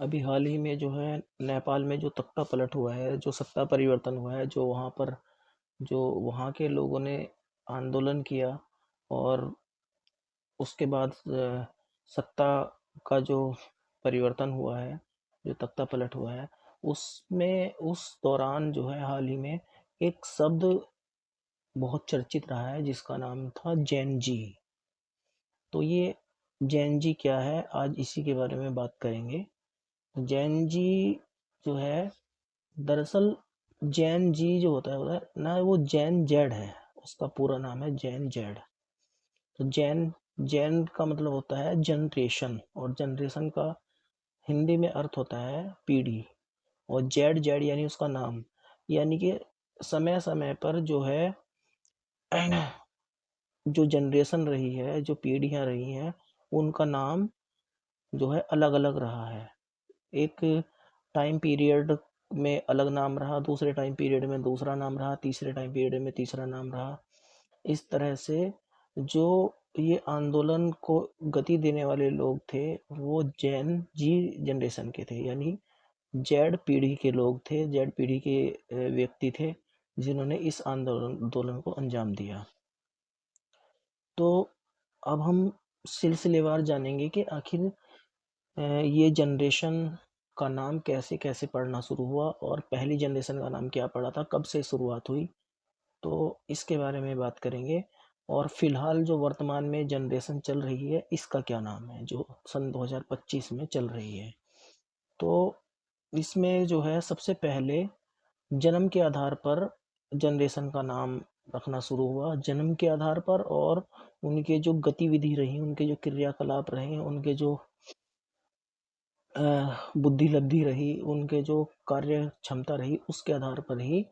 अभी हाल ही में जो है नेपाल में जो तख्ता पलट हुआ है, जो सत्ता परिवर्तन हुआ है, जो वहाँ पर जो वहाँ के लोगों ने आंदोलन किया और उसके बाद सत्ता का जो परिवर्तन हुआ है, जो तख्ता पलट हुआ है, उसमें उस दौरान जो है हाल ही में एक शब्द बहुत चर्चित रहा है जिसका नाम था जैन जी। तो ये जैन जी क्या है, आज इसी के बारे में बात करेंगे। जैन जी जो है, दरअसल जैन जी जो होता है ना, वो जैन जेड है। उसका पूरा नाम है जैन जेड। तो जैन जैन का मतलब होता है जनरेशन, और जनरेशन का हिंदी में अर्थ होता है पीढ़ी। और जेड जेड यानी उसका नाम, यानी कि समय समय पर जो है जो जनरेशन रही है, जो पीढ़ियां रही हैं, उनका नाम जो है अलग अलग रहा है। एक टाइम पीरियड में अलग नाम रहा, दूसरे टाइम पीरियड में दूसरा नाम रहा, तीसरे टाइम पीरियड में तीसरा नाम रहा। इस तरह से जो ये आंदोलन को गति देने वाले लोग थे, वो जैन जी जनरेशन के थे, यानी जेड पीढ़ी के लोग थे, जेड पीढ़ी के व्यक्ति थे जिन्होंने इस आंदोलन को अंजाम दिया। तो अब हम सिलसिलेवार जानेंगे कि आखिर ये जनरेशन का नाम कैसे कैसे पढ़ना शुरू हुआ और पहली जनरेशन का नाम क्या पड़ा था, कब से शुरुआत हुई। तो इसके बारे में बात करेंगे। और फिलहाल जो वर्तमान में जनरेशन चल रही है, इसका क्या नाम है, जो सन 2025 में चल रही है। तो इसमें जो है सबसे पहले जन्म के आधार पर जनरेशन का नाम रखना शुरू हुआ, जन्म के आधार पर, और उनके जो गतिविधि रही, उनके जो क्रियाकलाप रहे, उनके जो बुद्धि लब्धि रही, उनके जो कार्य क्षमता रही, उसके आधार पर ही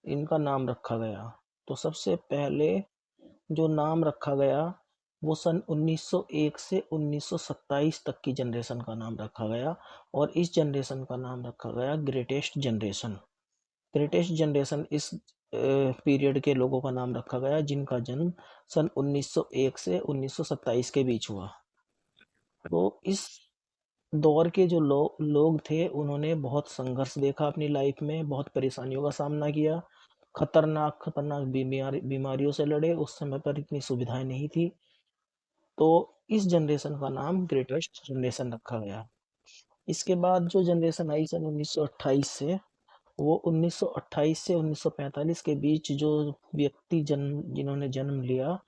इनका नाम रखा गया। तो सबसे पहले जो नाम रखा गया, वो सन 1901 से 1927 तक की जनरेशन का नाम रखा गया, और इस जनरेशन का नाम रखा गया ग्रेटेस्ट जनरेशन। ग्रेटेस्ट जनरेशन इस पीरियड के लोगों का नाम रखा गया जिनका जन्म सन 1901 से 1927 के बीच हुआ। तो इस दौर के जो लोग थे, उन्होंने बहुत संघर्ष देखा अपनी लाइफ में, बहुत परेशानियों का सामना किया, खतरनाक खतरनाक बीमारियों से लड़े। उस समय पर इतनी सुविधाएं नहीं थी। तो इस जनरेशन का नाम ग्रेटेस्ट जनरेशन रखा गया। इसके बाद जो जनरेशन आई सन 1928 से, वो 1928 से 1945 के बीच जो व्यक्ति जन्म जिन्होंने जन्म लिया,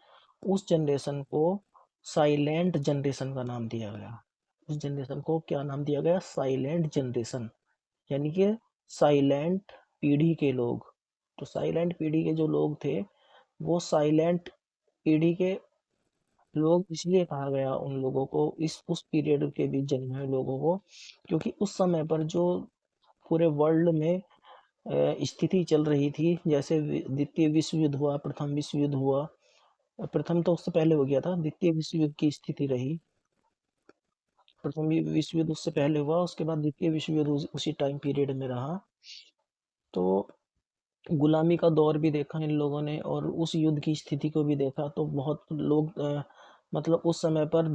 उस जनरेशन को साइलेंट जनरेशन का नाम दिया गया। उस जनरेशन को क्या नाम दिया गया? साइलेंट जनरेशन, यानी कि साइलेंट पीढ़ी के लोग। तो साइलेंट पीढ़ी के जो लोग थे, वो साइलेंट पीढ़ी के लोग इसलिए कहा गया उन लोगों को, इस उस पीरियड के बीच जन्मे हुए लोगों को, क्योंकि उस समय पर जो पूरे वर्ल्ड में स्थिति चल रही थी, जैसे द्वितीय विश्व युद्ध हुआ, प्रथम विश्व युद्ध हुआ। प्रथम तो उससे पहले हो गया था, द्वितीय विश्व युद्ध की स्थिति रही। प्रथम विश्व युद्ध उससे पहले हुआ, उसके बाद द्वितीय विश्व युद्ध उसी टाइम पीरियड में रहा। तो गुलामी का दौर भी देखा इन लोगों ने, और उस युद्ध की स्थिति को भी देखा। तो बहुत लोग मतलब उस समय पर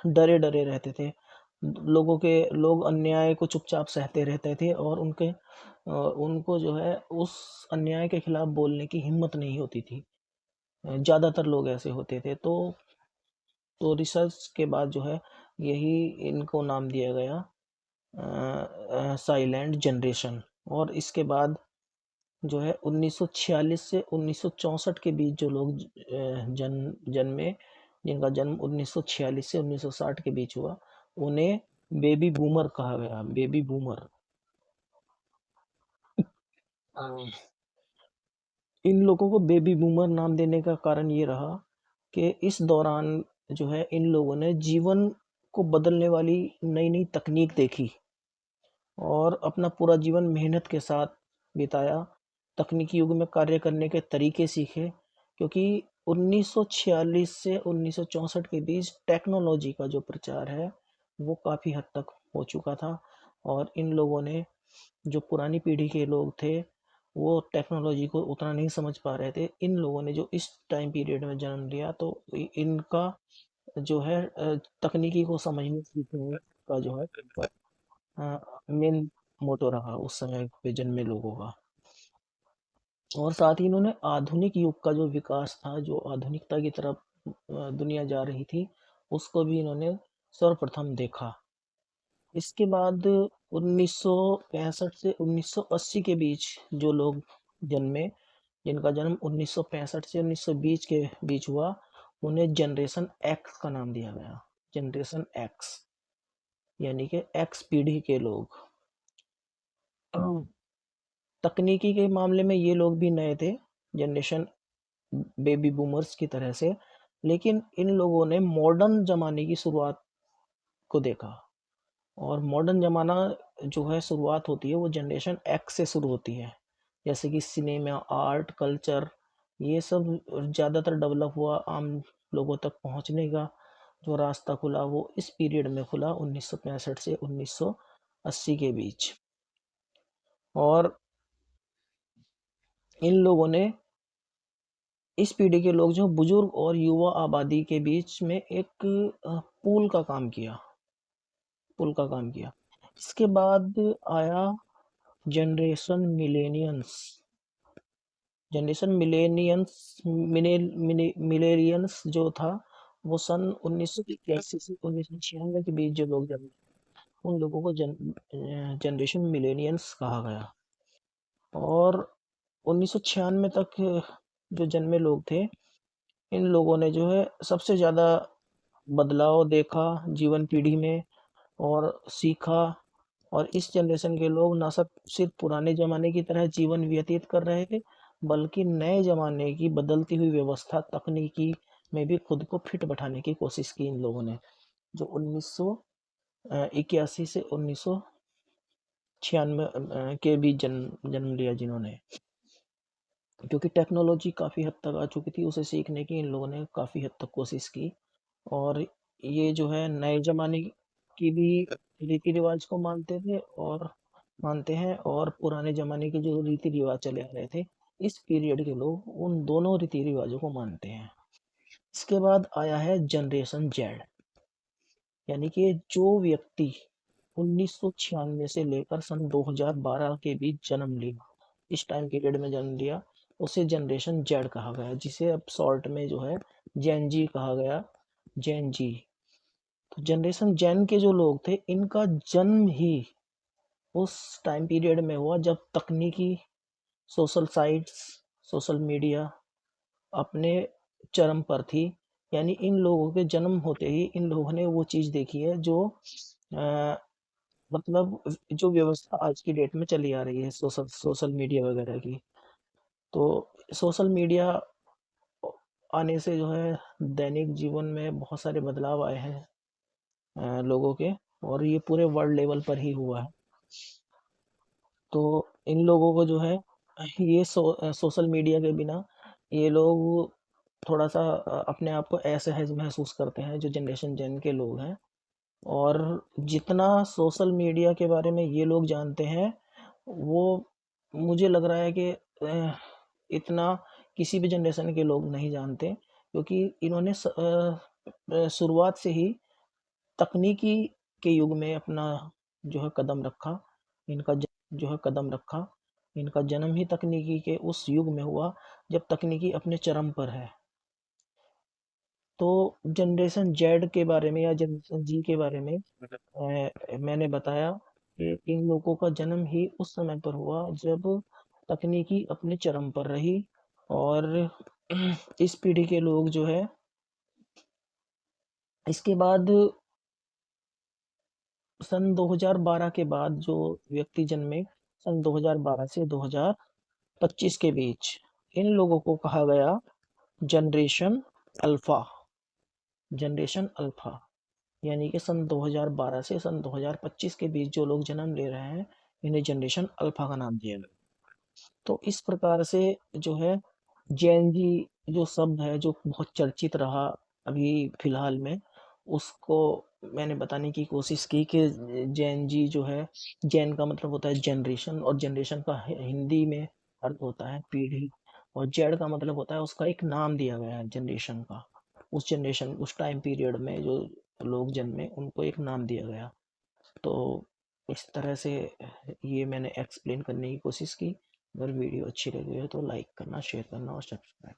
डरे डरे रहते थे। लोग अन्याय को चुपचाप सहते रहते थे, और उनको जो है उस अन्याय के खिलाफ बोलने की हिम्मत नहीं होती थी। ज़्यादातर लोग ऐसे होते थे। तो रिसर्च के बाद जो है, यही इनको नाम दिया गया साइलेंट जनरेशन। और इसके बाद जो है 1946 से 1964 के बीच जो लोग जन्मे, जिनका जन्म 1946 से 1960 के बीच हुआ, उन्हें बेबी बूमर कहा गया, बेबी बूमर। इन लोगों को बेबी बूमर नाम देने का कारण ये रहा कि इस दौरान जो है इन लोगों ने जीवन को बदलने वाली नई नई तकनीक देखी, और अपना पूरा जीवन मेहनत के साथ बिताया, तकनीकी युग में कार्य करने के तरीके सीखे। क्योंकि 1946 से 1964 के बीच टेक्नोलॉजी का जो प्रचार है, वो काफ़ी हद तक हो चुका था, और इन लोगों ने, जो पुरानी पीढ़ी के लोग थे, वो टेक्नोलॉजी को उतना नहीं समझ पा रहे थे। इन लोगों ने जो इस टाइम पीरियड में जन्म लिया, तो इनका जो है तकनीकी को समझने सीखने का जो है मेन मोटो रहा उस समय पे जन्मे लोगों का। और साथ ही इन्होंने आधुनिक युग का जो विकास था, जो आधुनिकता की तरफ दुनिया जा रही थी, उसको भी इन्होंने सर्वप्रथम देखा। इसके बाद 1965 से 1980 के बीच जो लोग जन्मे, जिनका जन्म 1965 से 1920 के बीच हुआ, उन्हें जनरेशन एक्स का नाम दिया गया। जनरेशन एक्स यानी कि एक्स पीढ़ी के लोग। तकनीकी के मामले में ये लोग भी नए थे, जनरेशन बेबी बूमर्स की तरह से, लेकिन इन लोगों ने मॉडर्न ज़माने की शुरुआत को देखा। और मॉडर्न ज़माना जो है शुरुआत होती है वो जनरेशन एक्स से शुरू होती है। जैसे कि सिनेमा, आर्ट, कल्चर, ये सब ज़्यादातर डेवलप हुआ, आम लोगों तक पहुंचने का जो रास्ता खुला वो इस पीरियड में खुला, 1965 से 1980 के बीच। और इन लोगों ने, इस पीढ़ी के लोग जो बुजुर्ग और युवा आबादी के बीच में एक पुल का काम किया। इसके बाद आया जनरेशन मिलेनियंस। जनरेशन मिलेनियंस जो था, वो सन 1981 से 1996 के बीच जो लोग जन्मे, उन लोगों को जनरेशन मिलेनियंस कहा गया। और 1996 तक जो जन्मे लोग थे, इन लोगों ने जो है सबसे ज़्यादा बदलाव देखा जीवन पीढ़ी में और सीखा। और इस जनरेशन के लोग ना सिर्फ पुराने ज़माने की तरह जीवन व्यतीत कर रहे थे, बल्कि नए ज़माने की बदलती हुई व्यवस्था, तकनीकी में भी खुद को फिट बैठाने की कोशिश की इन लोगों ने, जो 1981 से 1996 के बीच जन्म जन्म लिया जिन्होंने। क्योंकि टेक्नोलॉजी काफ़ी हद तक आ चुकी थी, उसे सीखने की इन लोगों ने काफ़ी हद तक कोशिश की। और ये जो है नए ज़माने की भी रीति रिवाज को मानते हैं, और पुराने ज़माने के जो रीति रिवाज चले आ रहे थे, इस पीरियड के लोग उन दोनों रीति रिवाजों को मानते हैं। इसके बाद आया है जनरेशन जेड, यानी कि जो व्यक्ति 1996 से लेकर सन 2012 के बीच जन्म लिया, इस टाइम पीरियड में जन्म लिया, उसे जनरेशन जेड कहा गया, जिसे अब शॉर्ट में जो है जेन जी कहा गया। जेन जी। तो जनरेशन जेन के जो लोग थे, इनका जन्म ही उस टाइम पीरियड में हुआ जब तकनीकी, सोशल साइट्स, सोशल मीडिया अपने चरम पर थी। यानी इन लोगों के जन्म होते ही इन लोगों ने वो चीज़ देखी है जो अ, मतलब जो व्यवस्था आज की डेट में चली आ रही है, सोशल सोशल मीडिया वगैरह की। तो सोशल मीडिया आने से जो है दैनिक जीवन में बहुत सारे बदलाव आए हैं लोगों के, और ये पूरे वर्ल्ड लेवल पर ही हुआ है। तो इन लोगों को जो है ये सोशल मीडिया के बिना ये लोग थोड़ा सा अपने आप को असहज महसूस करते हैं, जो जनरेशन जेन के लोग हैं। और जितना सोशल मीडिया के बारे में ये लोग जानते हैं, वो मुझे लग रहा है कि इतना किसी भी जनरेशन के लोग नहीं जानते, क्योंकि इन्होंने शुरुआत से ही तकनीकी के युग में अपना जो है कदम रखा। जो है कदम रखा। इनका जन्म ही तकनीकी के उस युग में हुआ जब तकनीकी अपने चरम पर है। तो जनरेशन जेड के बारे में या जनरेशन जी के बारे में मैंने बताया कि इन लोगों का जन्म ही उस समय पर हुआ जब तकनीकी अपने चरम पर रही। और इस पीढ़ी के लोग जो है, इसके बाद सन 2012 के बाद जो व्यक्ति जन्मे, सन 2012 से 2025 के बीच, इन लोगों को कहा गया जनरेशन अल्फा। जनरेशन अल्फा यानी कि सन 2012 से सन 2025 के बीच जो लोग जन्म ले रहे हैं, इन्हें जनरेशन अल्फा का नाम दिया गया। तो इस प्रकार से जो है जैन जी जो शब्द है, जो बहुत चर्चित रहा अभी फिलहाल में, उसको मैंने बताने की कोशिश की कि जैन जी जो है, जैन का मतलब होता है जनरेशन, और जनरेशन का हिंदी में अर्थ होता है पीढ़ी। और जेड का मतलब होता है, उसका एक नाम दिया गया है जनरेशन का। उस टाइम पीरियड में जो लोग जन्मे, उनको एक नाम दिया गया। तो इस तरह से ये मैंने एक्सप्लेन करने की कोशिश की। अगर वीडियो अच्छी लगी हो तो लाइक करना, शेयर करना और सब्सक्राइब